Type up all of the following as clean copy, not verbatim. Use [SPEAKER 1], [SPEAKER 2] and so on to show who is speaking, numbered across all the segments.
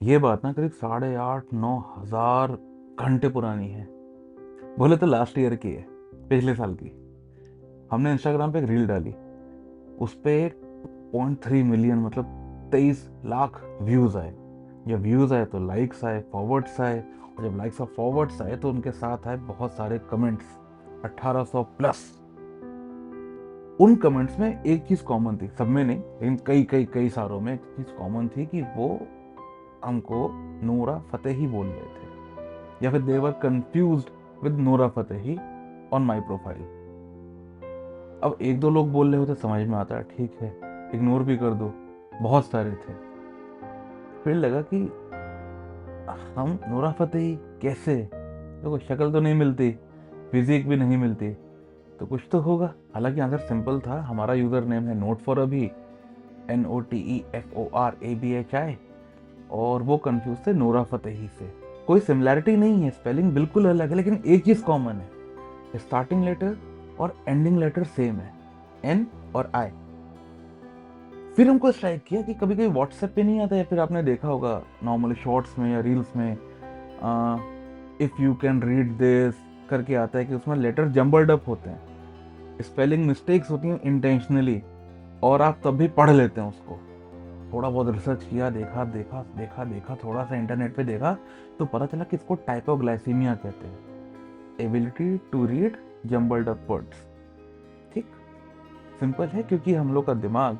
[SPEAKER 1] ये बात ना करीब 8,500-9,000 घंटे पुरानी है। बोले तो लास्ट ईयर की है, पिछले साल की। हमने इंस्टाग्राम पे एक रील डाली, उस पे 0.3 मिलियन मतलब 23 लाख व्यूज आए। जब व्यूज आए तो लाइक्स आए, फॉरवर्ड्स आए, और जब लाइक्स और फॉरवर्ड्स आए तो उनके साथ आए बहुत सारे कमेंट्स, 1800 प्लस। उन कमेंट्स में एक चीज कॉमन थी, सब में नहीं लेकिन कई कई कई सारों में एक चीज कॉमन थी कि वो हमको नूरा फतेही बोल रहे थे, या फिर दे वर कंफ्यूज्ड विद नूरा फतेही ऑन माई प्रोफाइल। अब एक दो लोग बोल रहे होते समझ में आता है, ठीक है, इग्नोर भी कर दो। बहुत सारे थे। फिर लगा कि हम नूरा फतेही कैसे, देखो शक्ल तो नहीं मिलती, फिजिक भी नहीं मिलती, तो कुछ तो होगा। हालांकि आंसर सिंपल था, हमारा यूजर नेम है नोट फॉर अभी, NOTEFORABHI, और वो कंफ्यूज थे नूरा फतेही से। कोई सिमिलैरिटी नहीं है, स्पेलिंग बिल्कुल अलग है, लेकिन एक चीज कॉमन है, स्टार्टिंग लेटर और एंडिंग लेटर सेम है, N और I। फिर हमको स्ट्राइक किया कि कभी कभी व्हाट्सएप पे नहीं आता, या फिर आपने देखा होगा नॉर्मली शॉर्ट्स में या रील्स में, if you can read this करके आता है, कि उसमें लेटर जम्बल्ड अप होते हैं, स्पेलिंग मिस्टेक्स होती हैं इंटेंशनली, और आप तब भी पढ़ लेते हैं उसको। थोड़ा बहुत रिसर्च किया, देखा देखा देखा देखा, थोड़ा सा इंटरनेट पे देखा, तो पता चला कि इसको टाइपोग्लाइसीमिया कहते हैं, ability to read jumbled up words. ठीक, सिंपल है, क्योंकि हम लोग का दिमाग,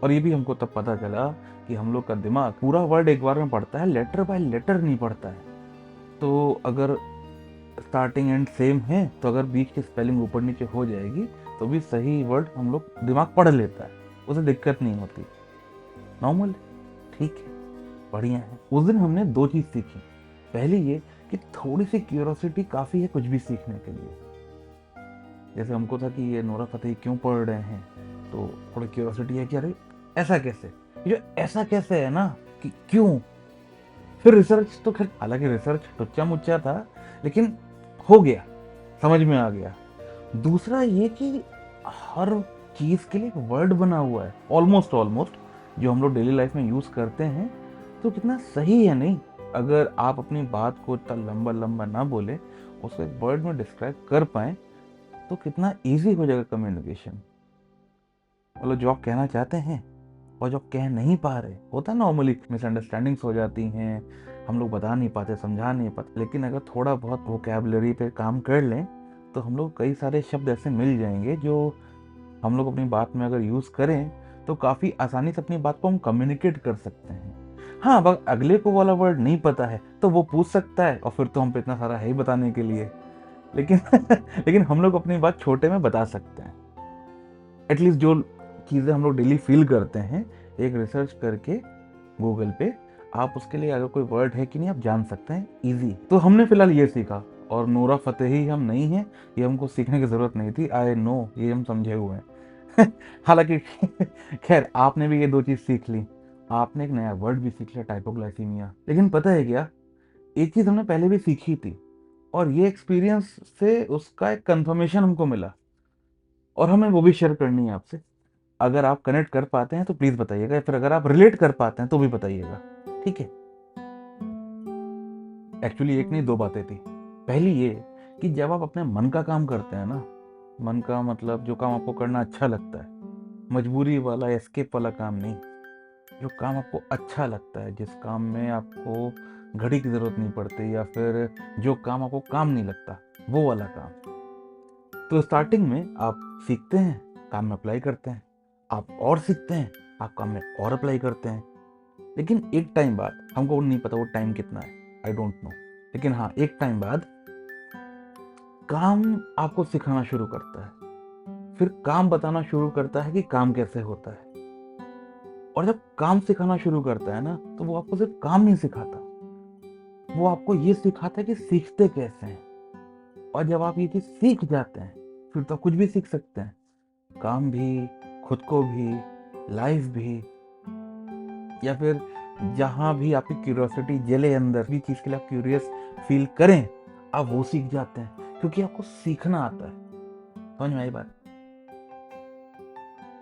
[SPEAKER 1] और ये भी हमको तब पता चला कि हम लोग का दिमाग पूरा वर्ड एक बार में पढ़ता है, लेटर बाय लेटर नहीं पढ़ता है। तो अगर स्टार्टिंग एंड सेम है, तो अगर बीच की स्पेलिंग ऊपर नीचे हो जाएगी तो भी सही वर्ड हम लोग दिमाग पढ़ लेता है, उसे दिक्कत नहीं होती, नॉर्मल। ठीक है, बढ़िया है। उस दिन हमने दो चीज सीखी। पहली ये कि थोड़ी सी क्यूरोसिटी काफी है कुछ भी सीखने के लिए। जैसे हमको था कि ये नूरा फतेही क्यों पढ़ रहे हैं, तो थोड़ी क्यूरोसिटी है कि अरे ऐसा कैसे, ये जो ऐसा कैसे है ना, कि क्यों। फिर रिसर्च, तो खैर हालांकि रिसर्च टुच्चा मुच्चा था, लेकिन हो गया, समझ में आ गया। दूसरा ये कि हर चीज के लिए एक वर्ड बना हुआ है, ऑलमोस्ट ऑलमोस्ट, जो हम लोग डेली लाइफ में यूज करते हैं। तो कितना सही है नहीं, अगर आप अपनी बात को इतना लंबा लंबा ना बोले, उसको एक वर्ड में डिस्क्राइब कर पाए, तो कितना इजी हो जाएगा कम्युनिकेशन। मतलब जो आप कहना चाहते हैं और जो आप कह नहीं पा रहे, होता है नॉर्मली मिसअंडरस्टैंडिंग्स हो जाती हैं, हम लोग बता नहीं पाते, समझा नहीं पाते, लेकिन अगर थोड़ा बहुत वोकैबुलरी पे काम कर लें, तो हम लोग कई सारे शब्द ऐसे मिल जाएंगे जो हम लोग अपनी बात में अगर यूज़ करें, तो काफ़ी आसानी से अपनी बात को हम कम्युनिकेट कर सकते हैं। हाँ, अब अगले को वाला वर्ड नहीं पता है तो वो पूछ सकता है, और फिर तो हम पे इतना सारा है ही बताने के लिए, लेकिन लेकिन हम लोग अपनी बात छोटे में बता सकते हैं। एटलीस्ट जो चीज़ें हम लोग डेली फील करते हैं, एक रिसर्च करके गूगल पे, आप उसके लिए अगर कोई वर्ड है कि नहीं आप जान सकते हैं इजी। तो हमने फिलहाल ये सीखा, और नूरा फतेही हम नहीं हैं, ये हमको सीखने की ज़रूरत नहीं थी, आई नो, ये हम समझे हुए हैं। हालांकि खैर आपने भी ये दो चीज़ सीख ली, आपने एक नया वर्ड भी सीख लिया, टाइपोग्लाइसीमिया। लेकिन पता है क्या, एक चीज़ हमने पहले भी सीखी थी, और ये एक्सपीरियंस से उसका एक कंफर्मेशन हमको मिला, और हमें वो भी शेयर करनी है आपसे। अगर आप कनेक्ट कर पाते हैं तो प्लीज बताइएगा, या फिर अगर आप रिलेट कर पाते हैं तो भी बताइएगा, ठीक है। एक्चुअली एक नहीं दो बातें थी। पहली ये कि जब आप अपने मन का काम करते हैं ना, मन का मतलब जो काम आपको करना अच्छा लगता है, मजबूरी वाला एस्केप वाला काम नहीं, जो काम आपको अच्छा लगता है, जिस काम में आपको घड़ी की जरूरत नहीं पड़ती, या फिर जो काम आपको काम नहीं लगता, वो वाला काम। तो स्टार्टिंग में आप सीखते हैं, काम में अप्लाई करते हैं, आप और सीखते हैं, आप काम में और अप्लाई करते हैं। लेकिन एक टाइम बाद, हमको नहीं पता वो टाइम कितना है, आई डोंट नो, लेकिन हाँ एक टाइम बाद काम आपको सिखाना शुरू करता है, फिर काम बताना शुरू करता है कि काम कैसे होता है। और जब काम सिखाना शुरू करता है ना, तो वो आपको सिर्फ काम नहीं सिखाता, वो आपको ये सिखाता है कि सीखते कैसे हैं। और जब आप ये चीज सीख जाते हैं, फिर तो आप कुछ भी सीख सकते हैं, काम भी, खुद को भी, लाइफ भी, या फिर जहां भी आपकी क्यूरियोसिटी जले अंदर, भी चीज के लिए आप क्यूरियस फील करें, आप वो सीख जाते हैं, क्योंकि आपको सीखना आता है। समझ में आई बात।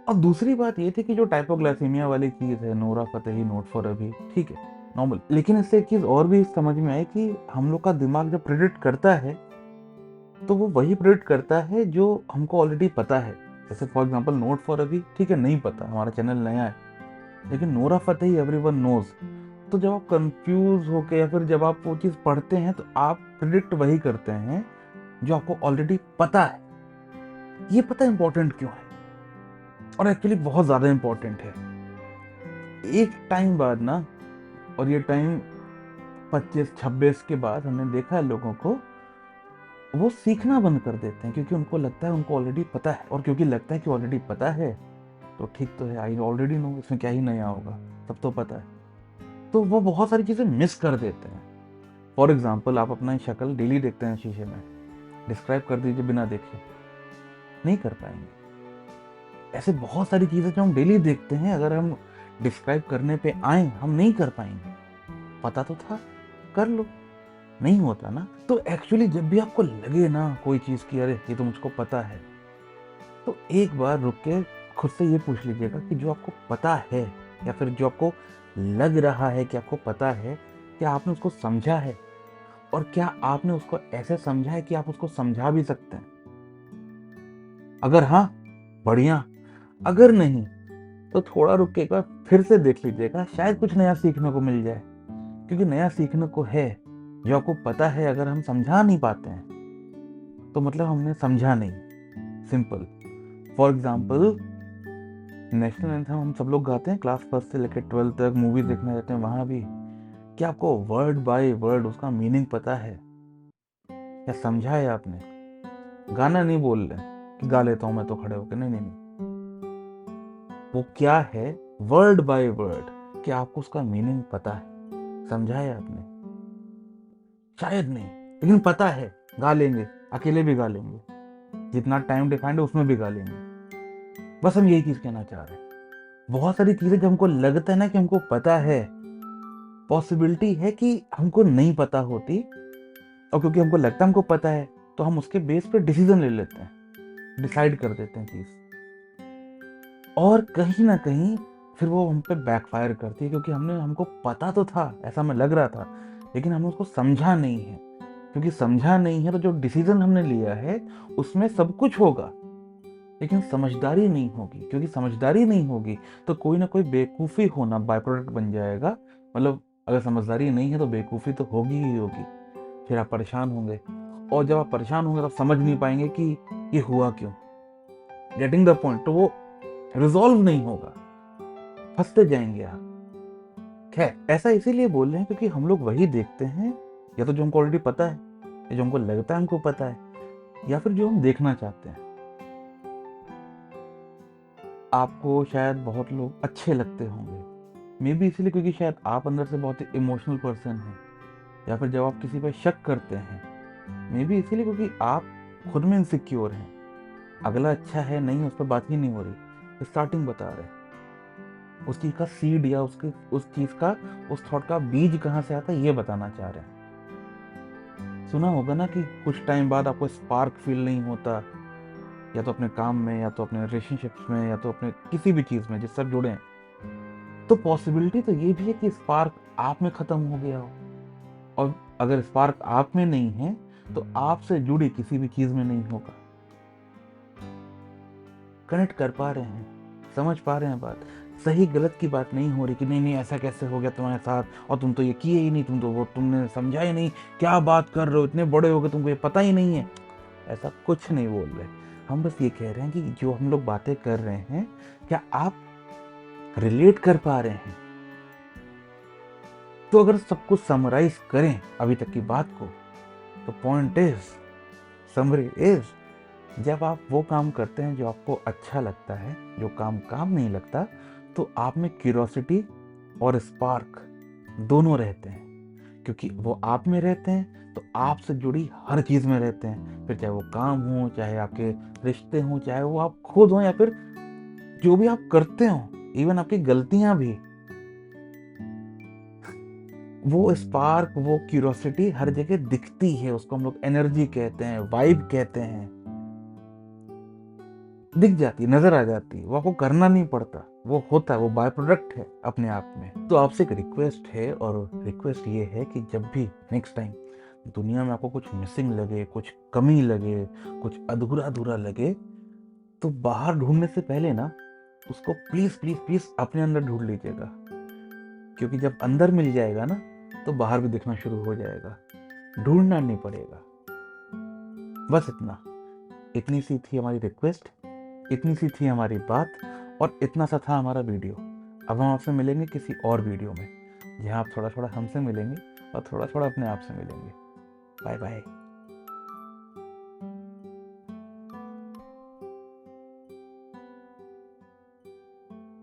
[SPEAKER 1] और दूसरी बात ये थी कि जो टाइपोग्लाइसीमिया वाली चीज है, नोरा फतेही नोट फॉर अभी, ठीक है, नॉर्मल। लेकिन इससे एक चीज़ और भी समझ में आई कि हम लोग का दिमाग जब प्रेडिक्ट करता है तो वो वही प्रेडिक्ट करता है जो हमको ऑलरेडी पता है। जैसे फॉर एग्जांपल नोट फॉर अभी, ठीक है, नहीं पता, हमारा चैनल नया है, लेकिन नोरा फतेही एवरीवन नोज। तो जब आप कंफ्यूज होके या फिर जब आप वो चीज़ पढ़ते हैं तो आप प्रिडिक्ट वही करते हैं जो आपको ऑलरेडी पता है। ये पता इंपॉर्टेंट क्यों है, और एक्चुअली बहुत ज़्यादा इंपॉर्टेंट है। एक टाइम बाद ना, और ये टाइम 25-26 के बाद हमने देखा है लोगों को, वो सीखना बंद कर देते हैं क्योंकि उनको लगता है उनको ऑलरेडी पता है, और क्योंकि लगता है कि ऑलरेडी पता है तो ठीक तो है, आई ऑलरेडी नो, इसमें क्या ही नया होगा, सब तो पता है। तो वो बहुत सारी चीज़ें मिस कर देते हैं। फॉर एग्जाम्पल, आप अपना शक्ल डेली देखते हैं शीशे में, डिस्क्राइब कर दीजिए बिना देखे, नहीं कर पाएंगे। ऐसे बहुत सारी चीज़ें जो हम डेली देखते हैं, अगर हम डिस्क्राइब करने पे आए हम नहीं कर पाएंगे। पता तो था, कर लो, नहीं होता ना। तो एक्चुअली जब भी आपको लगे ना कोई चीज़ की अरे ये तो मुझको पता है, तो एक बार रुक के खुद से ये पूछ लीजिएगा कि जो आपको पता है या फिर जो आपको लग रहा है कि आपको पता है, क्या आपने उसको समझा है, और क्या आपने उसको ऐसे समझा है कि आप उसको समझा भी सकते हैं। अगर हाँ, बढ़िया। अगर नहीं तो थोड़ा रुक के एक बार फिर से देख लीजिएगा, शायद कुछ नया सीखने को मिल जाए। क्योंकि नया सीखने को है, जो आपको पता है अगर हम समझा नहीं पाते हैं तो मतलब हमने समझा नहीं। Simple. For example, national anthem हम सब लोग गाते हैं क्लास 1 से लेकर 12 तक, मूवी देखने जाते हैं वहाँ भी। क्या आपको वर्ड बाय वर्ड उसका मीनिंग पता है या समझा है आपने? गाना नहीं बोल रहे कि गा लेता हूँ मैं तो खड़े होकर, नहीं नहीं नहीं, वो क्या है वर्ड बाय वर्ड, क्या आपको उसका मीनिंग पता है, समझा है आपने? शायद नहीं, लेकिन पता है, गा लेंगे, अकेले भी गा लेंगे, जितना टाइम डिफाइंड है उसमें भी गा लेंगे। बस हम यही चीज कहना चाह रहे हैं। बहुत सारी चीजें जब हमको लगता है ना कि हमको पता है, पॉसिबिलिटी है कि हमको नहीं पता होती, और क्योंकि हमको लगता है हमको पता है तो हम उसके बेस पे डिसीजन ले लेते हैं, डिसाइड कर देते हैं चीज, और कहीं ना कहीं फिर वो हम पे बैकफायर करती है क्योंकि हमको पता तो था, ऐसा हमें लग रहा था, लेकिन हमने उसको समझा नहीं है। क्योंकि समझा नहीं है तो जो डिसीजन हमने लिया है उसमें सब कुछ होगा, लेकिन समझदारी नहीं होगी। क्योंकि समझदारी नहीं होगी तो कोई ना कोई बेवकूफ़ी होना बाय प्रोडक्ट बन जाएगा। मतलब अगर समझदारी नहीं है तो बेवकूफ़ी तो होगी ही होगी, फिर आप परेशान होंगे, और जब आप परेशान होंगे तो आप समझ नहीं पाएंगे कि ये हुआ क्यों, गेटिंग द पॉइंट। तो वो रिजॉल्व नहीं होगा, फंसते जाएंगे आप। खैर, ऐसा इसीलिए बोल रहे हैं क्योंकि हम लोग वही देखते हैं, या तो जो हमको ऑलरेडी पता है, या जो हमको लगता है हमको पता है, या फिर जो हम देखना चाहते हैं। आपको शायद बहुत लोग अच्छे लगते होंगे, मे बी इसीलिए क्योंकि शायद आप अंदर से बहुत ही इमोशनल पर्सन हैं, या फिर जब आप किसी पर शक करते हैं, मे बी इसीलिए क्योंकि आप खुद में इनसिक्योर हैं। अगला अच्छा है नहीं, उस पर बात ही नहीं हो रही, स्टार्टिंग बता रहे हैं। उस चीज़ का सीड या उस चीज़ का, उस थॉट का बीज कहाँ से आता है ये बताना चाह रहे हैं। सुना होगा ना कि कुछ टाइम बाद आपको स्पार्क फील नहीं होता, या तो अपने काम में, या तो अपने रिलेशनशिप्स में, या तो अपने किसी भी चीज़ में जिससे आप जुड़े हैं। तो पॉसिबिलिटी तो ये भी है कि स्पार्क आप में ख़त्म हो गया हो, और अगर स्पार्क आप में नहीं है तो आपसे जुड़ी किसी भी चीज़ में नहीं होगा। कनेक्ट कर पा रहे हैं, समझ पा रहे हैं बात? सही गलत की बात नहीं हो रही कि नहीं नहीं ऐसा कैसे हो गया तुम्हारे साथ, और तुम तो ये किए ही नहीं, तुम तो वो तुमने समझा ही नहीं, क्या बात कर रहे हो, इतने बड़े हो गए तुमको ये पता ही नहीं है। ऐसा कुछ नहीं बोल रहे, हम बस ये कह रहे हैं कि जो हम लोग बातें कर रहे हैं क्या आप रिलेट कर पा रहे हैं? तो अगर सब कुछ समराइज करें अभी तक की बात को, तो पॉइंट इज, समरी इज, जब आप वो काम करते हैं जो आपको अच्छा लगता है, जो काम काम नहीं लगता, तो आप में क्यूरोसिटी और स्पार्क दोनों रहते हैं। क्योंकि वो आप में रहते हैं तो आपसे जुड़ी हर चीज़ में रहते हैं, फिर चाहे वो काम हो, चाहे आपके रिश्ते हों, चाहे वो आप खुद हों, या फिर जो भी आप करते हो, इवन आपकी गलतियां भी, वो स्पार्क, वो क्यूरोसिटी हर जगह दिखती है। उसको हम लोग एनर्जी कहते हैं, वाइब कहते हैं, दिख जाती है, नजर आ जाती है, वो आपको करना नहीं पड़ता। वो होता है, वो बाय प्रोडक्ट है अपने आप में। तो आपसे एक रिक्वेस्ट है, और रिक्वेस्ट ये है कि जब भी नेक्स्ट टाइम दुनिया में आपको कुछ मिसिंग लगे, कुछ कमी लगे, कुछ अधूरा अधूरा लगे, तो बाहर ढूंढने से पहले ना उसको प्लीज प्लीज प्लीज अपने अंदर ढूंढ लीजिएगा, क्योंकि जब अंदर मिल जाएगा ना तो बाहर भी दिखना शुरू हो जाएगा, ढूंढना नहीं पड़ेगा। बस इतनी सी थी हमारी रिक्वेस्ट, इतनी सी थी हमारी बात, और इतना सा था हमारा वीडियो। अब हम आपसे मिलेंगे किसी और वीडियो में, जहाँ आप थोड़ा थोड़ा हमसे मिलेंगे और थोड़ा थोड़ा अपने आप से मिलेंगे। Bye bye.